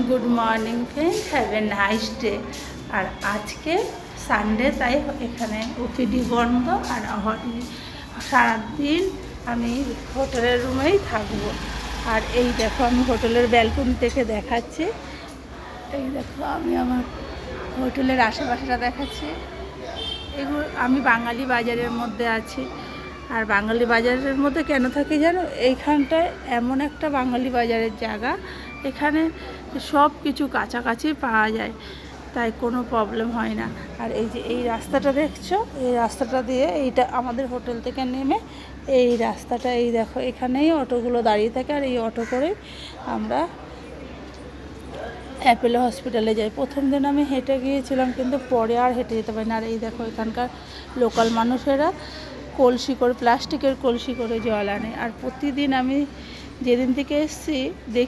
Good morning friend, have a nice day. আর আজকে Sunday, তাই এখানে ওপিডি বন্ধ। আর সারাদিন আমি হোটেলের রুমেই থাকবো। আর এই দেখো, আমি হোটেলের ব্যালকনি থেকে দেখাচ্ছি। এই দেখো, আমি আমার হোটেলের আশেপাশেটা দেখাচ্ছি। এগুলো আমি বাঙালি বাজারের মধ্যে আছি। আর বাঙালি বাজারের মধ্যে কেন থাকি জানো? এইখানটায় এমন একটা বাঙালি বাজারের জায়গা, এখানে সব কিছু কাছাকাছি পাওয়া যায়, তাই কোনো প্রবলেম হয় না। আর এই যে এই রাস্তাটা দেখছো, এই রাস্তাটা দিয়ে এইটা আমাদের হোটেল থেকে নেমে এই রাস্তাটা, এই দেখো এখানেই অটোগুলো দাঁড়িয়ে থাকে। আর এই অটো করেই আমরা অ্যাপেলো হসপিটালে যাই। প্রথম দিন আমি হেঁটে গিয়েছিলাম, কিন্তু পরে আর হেঁটে যেতে পারি না। আর এই দেখো, এখানকার লোকাল মানুষেরা কলসি করে, প্লাস্টিকের কলসি করে জল আনে। আর প্রতিদিন আমি যেদিন থেকে এসেছি